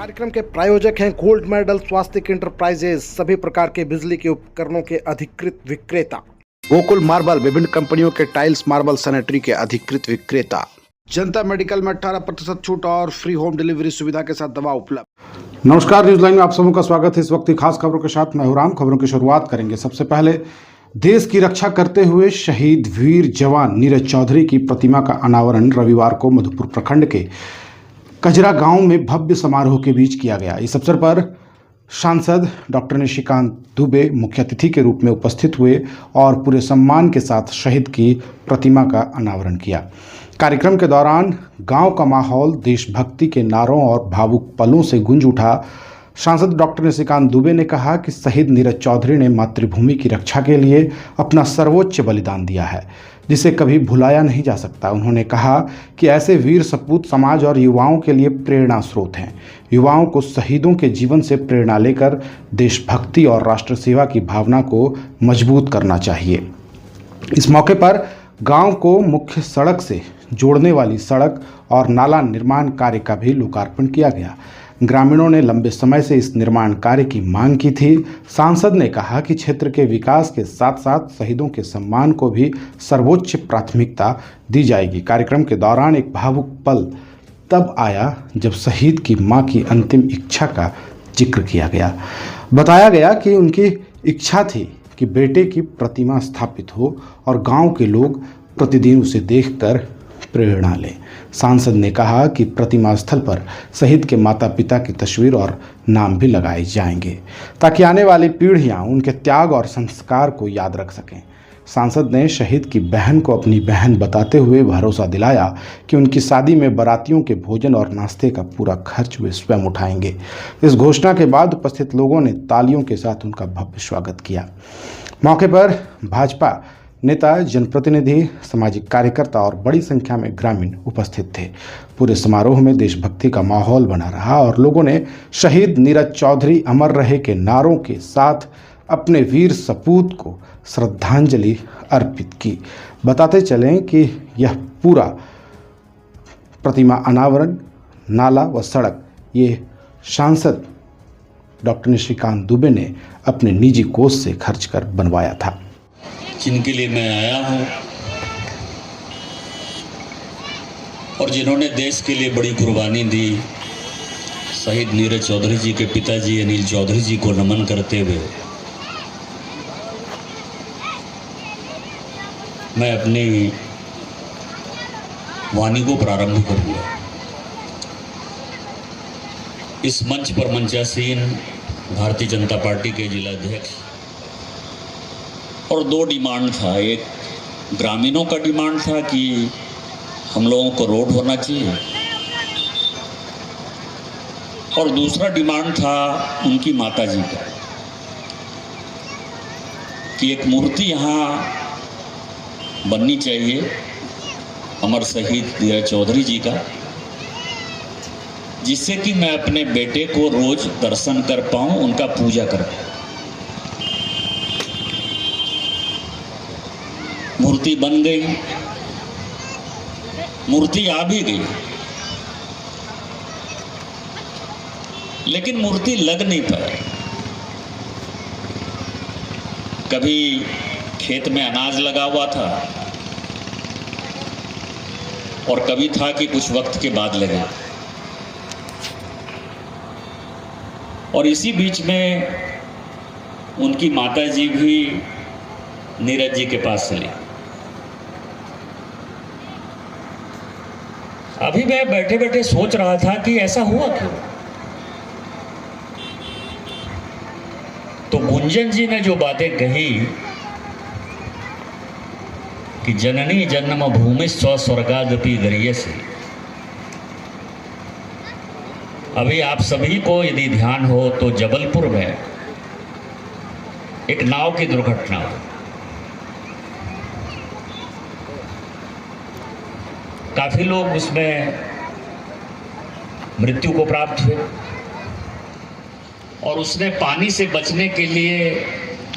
कार्यक्रम के प्रायोजक हैं गोल्ड मेडल स्वास्तिक इंटरप्राइजेज, सभी प्रकार के बिजली के उपकरणों के अधिकृत विक्रेता। गोकुल मार्बल, विभिन्न कंपनियों के टाइल्स, मार्बल, सैनिटरी के अधिकृत विक्रेता। जनता मेडिकल में 18% छूट और फ्री होम डिलीवरी सुविधा के साथ दवा उपलब्ध। नमस्कार, न्यूज लाइन में आप सबों का स्वागत है। इस वक्त की खास खबरों के साथ मैं हूं राम। खबरों की शुरुआत करेंगे। सबसे पहले देश की रक्षा करते हुए शहीद वीर जवान नीरज चौधरी की प्रतिमा का अनावरण रविवार को मधुपुर प्रखंड के कजरा गांव में भव्य समारोह के बीच किया गया। इस अवसर पर सांसद डॉक्टर निशिकांत दुबे मुख्य अतिथि के रूप में उपस्थित हुए और पूरे सम्मान के साथ शहीद की प्रतिमा का अनावरण किया। कार्यक्रम के दौरान गांव का माहौल देशभक्ति के नारों और भावुक पलों से गूंज उठा। सांसद डॉक्टर निशिकांत दुबे ने कहा कि शहीद नीरज चौधरी ने मातृभूमि की रक्षा के लिए अपना सर्वोच्च बलिदान दिया है, जिसे कभी भुलाया नहीं जा सकता। उन्होंने कहा कि ऐसे वीर सपूत समाज और युवाओं के लिए प्रेरणा स्रोत हैं। युवाओं को शहीदों के जीवन से प्रेरणा लेकर देशभक्ति और राष्ट्र सेवा की भावना को मजबूत करना चाहिए। इस मौके पर गांव को मुख्य सड़क से जोड़ने वाली सड़क और नाला निर्माण कार्य का भी लोकार्पण किया गया। ग्रामीणों ने लंबे समय से इस निर्माण कार्य की मांग की थी। सांसद ने कहा कि क्षेत्र के विकास के साथ साथ शहीदों के सम्मान को भी सर्वोच्च प्राथमिकता दी जाएगी। कार्यक्रम के दौरान एक भावुक पल तब आया जब शहीद की मां की अंतिम इच्छा का जिक्र किया गया। बताया गया कि उनकी इच्छा थी कि बेटे की प्रतिमा स्थापित हो और गांव के लोग प्रतिदिन उसे देखकर प्रेरणा लें। सांसद ने कहा कि प्रतिमा स्थल पर शहीद के माता पिता की तस्वीर और नाम भी लगाए जाएंगे, ताकि आने वाली पीढ़ियां उनके त्याग और संस्कार को याद रख सकें। सांसद ने शहीद की बहन को अपनी बहन बताते हुए भरोसा दिलाया कि उनकी शादी में बारातियों के भोजन और नाश्ते का पूरा खर्च वे स्वयं उठाएंगे। इस घोषणा के बाद उपस्थित लोगों ने तालियों के साथ उनका भव्य स्वागत किया। मौके पर भाजपा नेता, जनप्रतिनिधि, सामाजिक कार्यकर्ता और बड़ी संख्या में ग्रामीण उपस्थित थे। पूरे समारोह में देशभक्ति का माहौल बना रहा और लोगों ने शहीद नीरज चौधरी अमर रहे के नारों के साथ अपने वीर सपूत को श्रद्धांजलि अर्पित की। बताते चलें कि यह पूरा प्रतिमा अनावरण, नाला व सड़क ये सांसद डॉक्टर निशिकांत दुबे ने अपने निजी कोष से खर्च कर बनवाया था। जिनके लिए मैं आया हूं और जिन्होंने देश के लिए बड़ी कुर्बानी दी, शहीद नीरज चौधरी जी के पिताजी अनिल चौधरी जी को नमन करते हुए मैं अपनी वाणी को प्रारंभ करूंगा। इस मंच पर मंचासीन भारतीय जनता पार्टी के जिलाध्यक्ष और दो डिमांड था। एक ग्रामीणों का डिमांड था कि हम लोगों को रोड होना चाहिए, और दूसरा डिमांड था उनकी माताजी का कि एक मूर्ति यहाँ बननी चाहिए अमर शहीद नीरज चौधरी जी का, जिससे कि मैं अपने बेटे को रोज दर्शन कर पाऊं, उनका पूजा कर पाऊं। मूर्ति बन गई, मूर्ति आ भी गई, लेकिन मूर्ति लग नहीं पाई। कभी खेत में अनाज लगा हुआ था और कभी था कि कुछ वक्त के बाद लगे, और इसी बीच में उनकी माताजी भी नीरज जी के पास चली। अभी मैं बैठे बैठे सोच रहा था कि ऐसा हुआ क्यों। तो गुंजन जी ने जो बातें कही कि जननी जन्म भूमि स्व स्वर्गादपि गरीयसी, अभी आप सभी को यदि ध्यान हो तो जबलपुर में एक नाव की दुर्घटना हुई। काफी लोग उसमें मृत्यु को प्राप्त हुए, और उसने पानी से बचने के लिए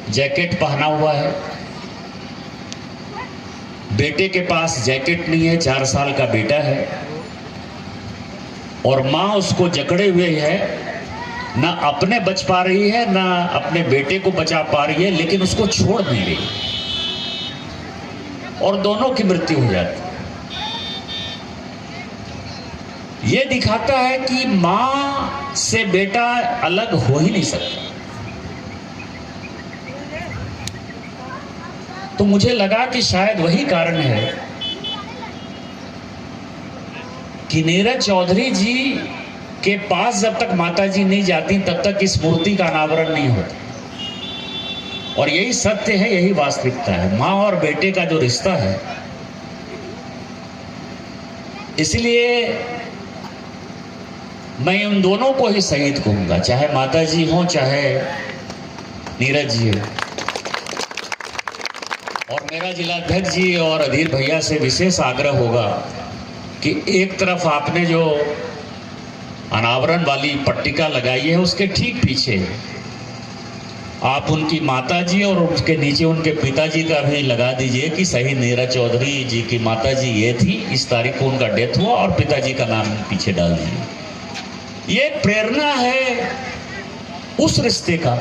जैकेट पहना हुआ है। बेटे के पास जैकेट नहीं है, 4 साल का बेटा है, और माँ उसको जकड़े हुए है, ना अपने बच पा रही है ना अपने बेटे को बचा पा रही है, लेकिन उसको छोड़ नहीं रही और दोनों की मृत्यु हो जाती है। ये दिखाता है कि मां से बेटा अलग हो ही नहीं सकता। तो मुझे लगा कि शायद वही कारण है कि नीरज चौधरी जी के पास जब तक माताजी नहीं जाती तब तक इस मूर्ति का अनावरण नहीं होता। और यही सत्य है, यही वास्तविकता है, मां और बेटे का जो रिश्ता है। इसलिए मैं उन दोनों को ही शहीद कहूंगा, चाहे माताजी हो चाहे नीरज जी हो। और मेरा जिलाध्यक्ष जी और अधीर भैया से विशेष आग्रह होगा कि एक तरफ आपने जो अनावरण वाली पट्टिका लगाई है उसके ठीक पीछे आप उनकी माताजी और उसके नीचे उनके पिताजी का भी लगा दीजिए कि शहीद नीरज चौधरी जी की माताजी ये थी, इस तारीख को उनका डेथ हुआ, और पिताजी का नाम पीछे डाल दीजिए। ये प्रेरणा है उस रिश्ते का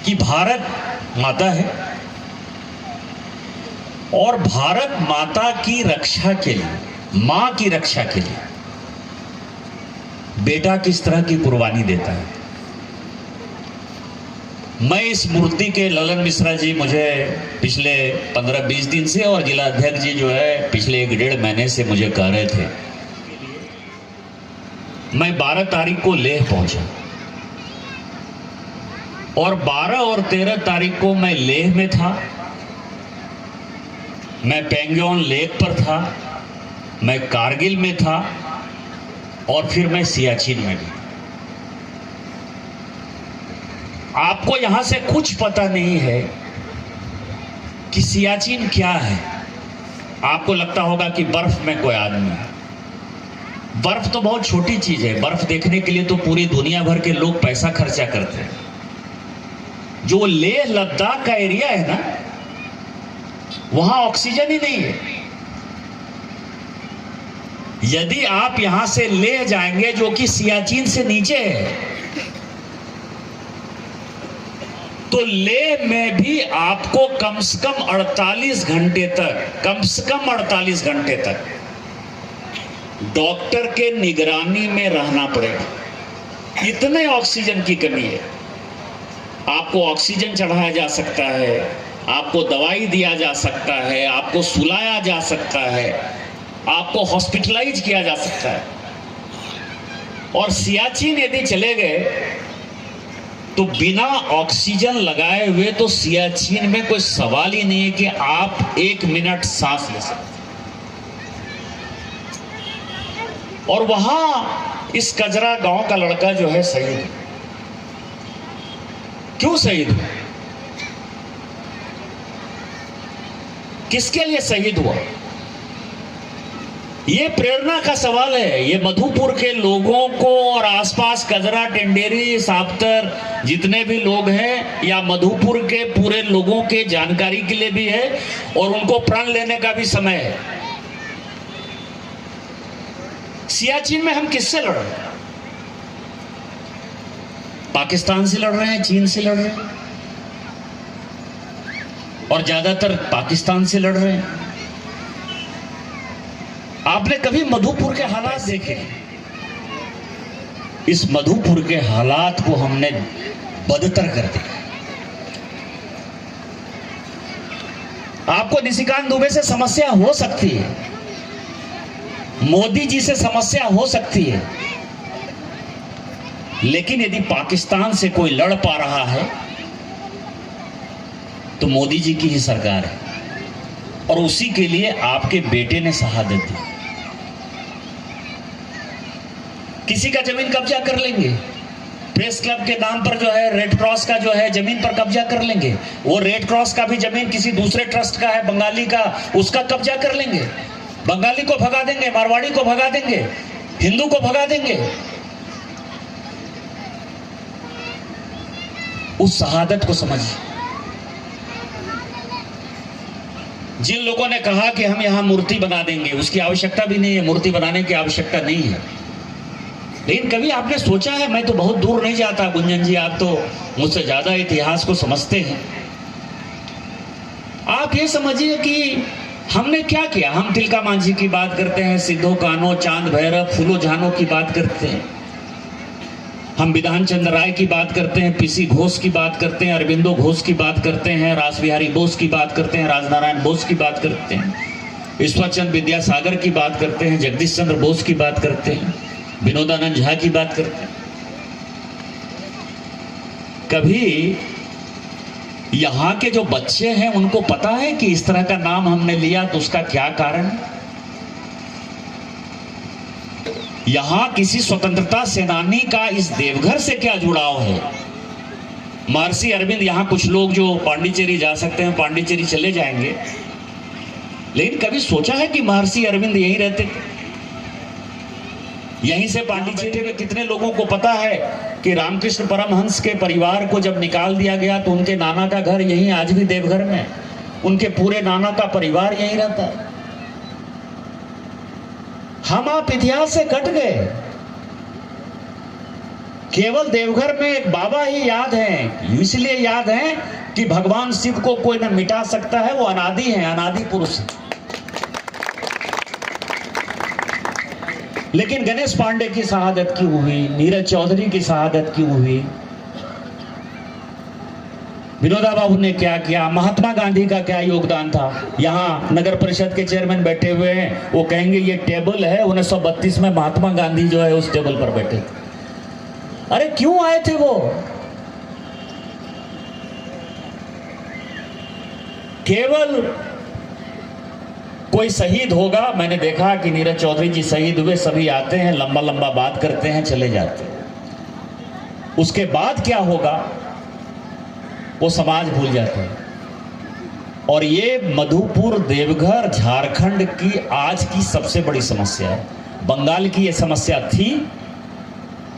कि भारत माता है और भारत माता की रक्षा के लिए, मां की रक्षा के लिए बेटा किस तरह की कुर्बानी देता है। मैं इस मूर्ति के ललन मिश्रा जी मुझे पिछले 15-20 दिन से और जिला अध्यक्ष जी जो है पिछले 1-1.5 महीने से मुझे कह रहे थे। मैं 12 तारीख को लेह पहुंचा और 12 और 13 तारीख को मैं लेह में था, मैं पेंगोंग लेक पर था, मैं कारगिल में था और फिर मैं सियाचिन में भी। आपको यहां से कुछ पता नहीं है कि सियाचिन क्या है। आपको लगता होगा कि बर्फ में कोई आदमी है। बर्फ तो बहुत छोटी चीज है, बर्फ देखने के लिए तो पूरी दुनिया भर के लोग पैसा खर्चा करते हैं। जो लेह लद्दाख का एरिया है ना, वहां ऑक्सीजन ही नहीं है। यदि आप यहां से लेह जाएंगे जो कि सियाचिन से नीचे है, तो लेह में भी आपको कम से कम 48 घंटे तक, कम से कम 48 घंटे तक डॉक्टर के निगरानी में रहना पड़ेगा। इतने ऑक्सीजन की कमी है। आपको ऑक्सीजन चढ़ाया जा सकता है, आपको दवाई दिया जा सकता है, आपको सुलाया जा सकता है, आपको हॉस्पिटलाइज किया जा सकता है। और सियाचिन यदि चले गए तो बिना ऑक्सीजन लगाए हुए तो सियाचिन में कोई सवाल ही नहीं है कि आप 1 मिनट सांस ले सकते। और वहां इस कजरा गांव का लड़का जो है शहीद, क्यों शहीद हुआ, किसके लिए शहीद हुआ, ये प्रेरणा का सवाल है। ये मधुपुर के लोगों को और आसपास कजरा, टेंडेरी, साप्तर जितने भी लोग हैं, या मधुपुर के पूरे लोगों के जानकारी के लिए भी है और उनको प्रण लेने का भी समय है। सियाचिन में हम किससे लड़ रहे हैं? पाकिस्तान से लड़ रहे हैं, चीन से लड़ रहे हैं, और ज्यादातर पाकिस्तान से लड़ रहे हैं। आपने कभी मधुपुर के हालात देखे? इस मधुपुर के हालात को हमने बदतर कर दिया। आपको निशिकांत दुबे से समस्या हो सकती है, मोदी जी से समस्या हो सकती है, लेकिन यदि पाकिस्तान से कोई लड़ पा रहा है तो मोदी जी की ही सरकार है, और उसी के लिए आपके बेटे ने शहादत दी। किसी का जमीन कब्जा कर लेंगे, प्रेस क्लब के नाम पर जो है रेड क्रॉस का जो है जमीन पर कब्जा कर लेंगे। वो रेड क्रॉस का भी जमीन किसी दूसरे ट्रस्ट का है, बंगाली का, उसका कब्जा कर लेंगे। बंगाली को भगा देंगे, मारवाड़ी को भगा देंगे, हिंदू को भगा देंगे। उस शहादत को समझिए। जिन लोगों ने कहा कि हम यहां मूर्ति बना देंगे, उसकी आवश्यकता भी नहीं है, मूर्ति बनाने की आवश्यकता नहीं है। लेकिन कभी आपने सोचा है, मैं तो बहुत दूर नहीं जाता गुंजन जी, आप तो मुझसे ज्यादा इतिहास को समझते हैं। आप ये समझिए कि हमने क्या किया। हम तिलका मांझी की बात करते हैं, सिद्धो कान्हो, चांद भैरव, फूलो झानो की बात करते हैं, हम विधान चंद्र राय की बात करते हैं, पीसी घोष की बात करते हैं, अरविंदो घोष की बात करते हैं, रास बिहारी बोस की बात करते हैं, राजनारायण बोस की बात करते हैं, ईश्वरचंद्र विद्यासागर की बात करते हैं, जगदीश चंद्र बोस की बात करते हैं, विनोदानंद झा की बात करते हैं। कभी यहां के जो बच्चे हैं उनको पता है कि इस तरह का नाम हमने लिया तो उसका क्या कारण है? यहां किसी स्वतंत्रता सेनानी का इस देवघर से क्या जुड़ाव है? महर्षि अरविंद, यहां कुछ लोग जो पांडिचेरी जा सकते हैं पांडिचेरी चले जाएंगे, लेकिन कभी सोचा है कि महर्षि अरविंद यहीं रहते थे? यहीं से पांडिचेरी में कितने लोगों को पता है कि रामकृष्ण परमहंस के परिवार को जब निकाल दिया गया तो उनके नाना का घर यहीं आज भी देवघर में, उनके पूरे नाना का परिवार यहीं रहता है। हम आप इतिहास से कट गए। केवल देवघर में एक बाबा ही याद है, इसलिए याद है कि भगवान शिव को कोई न मिटा सकता है, वो अनादि है, अनादि पुरुष। लेकिन गणेश पांडे की शहादत क्यों हुई? नीरज चौधरी की शहादत क्यों हुई? विनोदा बाबू ने क्या किया? महात्मा गांधी का क्या योगदान था? यहाँ नगर परिषद के चेयरमैन बैठे हुए हैं, वो कहेंगे ये टेबल है, 1932 में महात्मा गांधी जो है उस टेबल पर बैठे थे। अरे क्यों आए थे वो? केवल कोई शहीद होगा, मैंने देखा कि नीरज चौधरी जी शहीद हुए, सभी आते हैं, लंबा लंबा बात करते हैं, चले जाते हैं। उसके बाद क्या होगा वो समाज भूल जाते हैं। और ये मधुपुर देवघर झारखंड की आज की सबसे बड़ी समस्या है। बंगाल की ये समस्या थी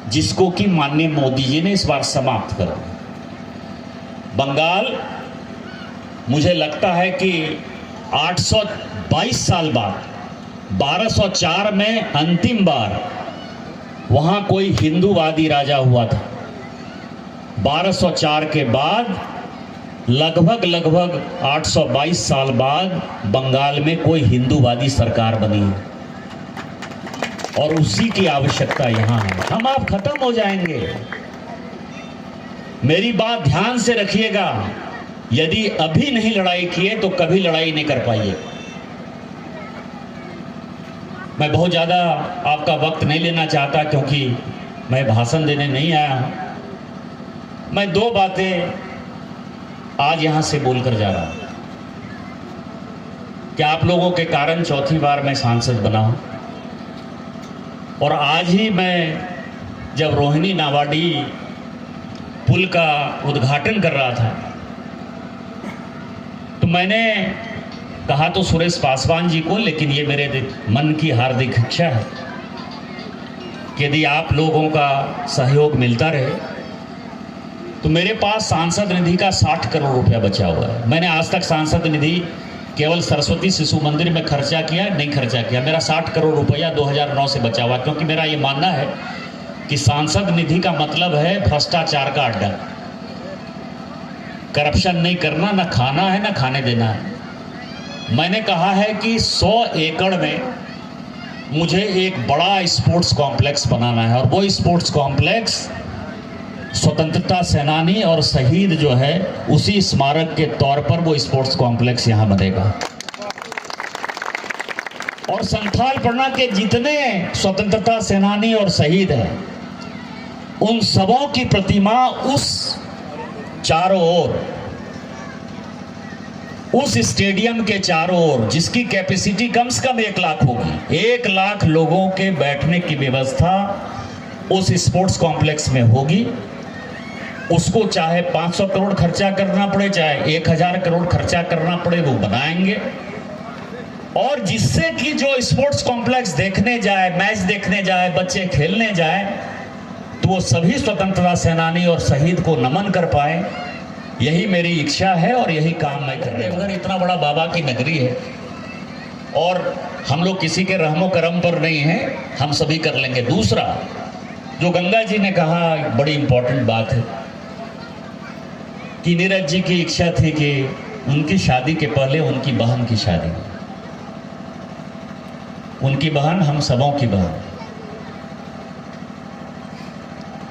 जिसको कि माननीय मोदी जी ने इस बार समाप्त कर दिया। बंगाल, मुझे लगता है कि 822 साल बाद 1204 में अंतिम बार वहां कोई हिंदूवादी राजा हुआ था। 1204 के बाद लगभग 822 साल बाद बंगाल में कोई हिंदूवादी सरकार बनी है, और उसी की आवश्यकता यहां है। हम आप खत्म हो जाएंगे। मेरी बात ध्यान से रखिएगा, यदि अभी नहीं लड़ाई किए तो कभी लड़ाई नहीं कर पाइए। मैं बहुत ज्यादा आपका वक्त नहीं लेना चाहता, क्योंकि मैं भाषण देने नहीं आया हूं। मैं दो बातें आज यहां से बोलकर जा रहा हूं कि आप लोगों के कारण चौथी बार मैं सांसद बना हूं। और आज ही मैं जब रोहिणी नावाडी पुल का उद्घाटन कर रहा था तो मैंने कहा तो सुरेश पासवान जी को, लेकिन ये मेरे मन की हार्दिक इच्छा है कि यदि आप लोगों का सहयोग मिलता रहे तो मेरे पास सांसद निधि का 60 करोड़ रुपया बचा हुआ है। मैंने आज तक सांसद निधि केवल सरस्वती शिशु मंदिर में खर्चा किया, नहीं खर्चा किया। मेरा 60 करोड़ रुपया 2009 से बचा हुआ, क्योंकि मेरा ये मानना है कि सांसद निधि का मतलब है भ्रष्टाचार का अड्डा। करप्शन नहीं करना, ना खाना है ना खाने देना है। मैंने कहा है कि 100 एकड़ में मुझे एक बड़ा स्पोर्ट्स कॉम्प्लेक्स बनाना है, और वो स्पोर्ट्स कॉम्प्लेक्स स्वतंत्रता सेनानी और शहीद जो है उसी स्मारक के तौर पर वो स्पोर्ट्स कॉम्प्लेक्स यहां बनेगा। और संथाल परगना के जितने स्वतंत्रता सेनानी और शहीद हैं उन सबों की प्रतिमा उस चारों ओर, उस स्टेडियम के चारों ओर, जिसकी कैपेसिटी कम से कम 1 लाख होगी, 1 लाख लोगों के बैठने की व्यवस्था उस स्पोर्ट्स कॉम्प्लेक्स में होगी। उसको चाहे 500 करोड़ खर्चा करना पड़े, चाहे 1000 करोड़ खर्चा करना पड़े, वो बनाएंगे। और जिससे कि जो स्पोर्ट्स कॉम्प्लेक्स देखने जाए, मैच देखने जाए, बच्चे खेलने जाए, तो वो सभी स्वतंत्रता सेनानी और शहीद को नमन कर पाए यही मेरी इच्छा है और यही काम मैं कर रहा हूँ। अगर इतना बड़ा बाबा की नगरी है और हम लोग किसी के रहमो करम पर नहीं हैं, हम सभी कर लेंगे। दूसरा, जो गंगा जी ने कहा, बड़ी इंपॉर्टेंट बात है कि नीरज जी की इच्छा थी कि उनकी शादी के पहले उनकी बहन की शादी, उनकी बहन हम सबों की बहन।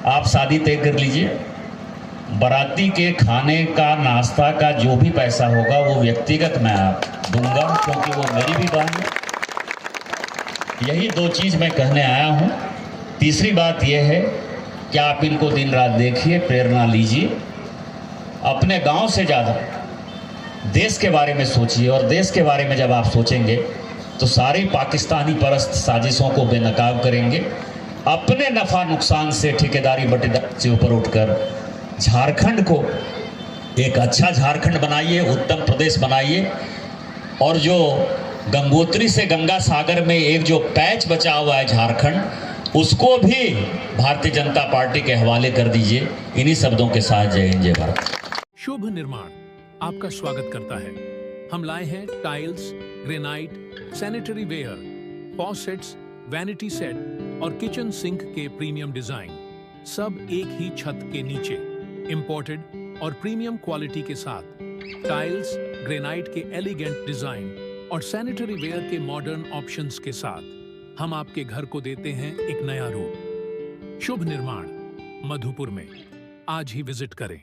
आप शादी तय कर लीजिए, बाराती के खाने का, नाश्ता का जो भी पैसा होगा वो व्यक्तिगत मैं आप दूंगा, क्योंकि वो मेरी भी बहन है। यही दो चीज़ मैं कहने आया हूँ। तीसरी बात यह है कि आप इनको दिन रात देखिए, प्रेरणा लीजिए, अपने गांव से ज़्यादा देश के बारे में सोचिए। और देश के बारे में जब आप सोचेंगे तो सारी पाकिस्तानी परस्त साजिशों को बेनकाब करेंगे। अपने नफ़ा नुकसान से, ठेकेदारी बटेदारी से ऊपर उठकर झारखंड को एक अच्छा झारखंड बनाइए, उत्तम प्रदेश बनाइए। और जो गंगोत्री से गंगा सागर में एक जो पैच बचा हुआ है झारखंड, उसको भी भारतीय जनता पार्टी के हवाले कर दीजिए। इन्हीं शब्दों के साथ जय हिंद, जय भारत। शुभ निर्माण आपका स्वागत करता है। हम लाए हैं tiles, granite, sanitary ware, faucets, vanity set और किचन सिंक के प्रीमियम डिजाइन, सब एक ही छत के नीचे, इंपोर्टेड और प्रीमियम क्वालिटी के साथ। टाइल्स, ग्रेनाइट के एलिगेंट डिजाइन और सैनिटरी वेयर के मॉडर्न ऑप्शंस के साथ हम आपके घर को देते हैं एक नया रूप। शुभ निर्माण, मधुपुर में। आज ही विजिट करें।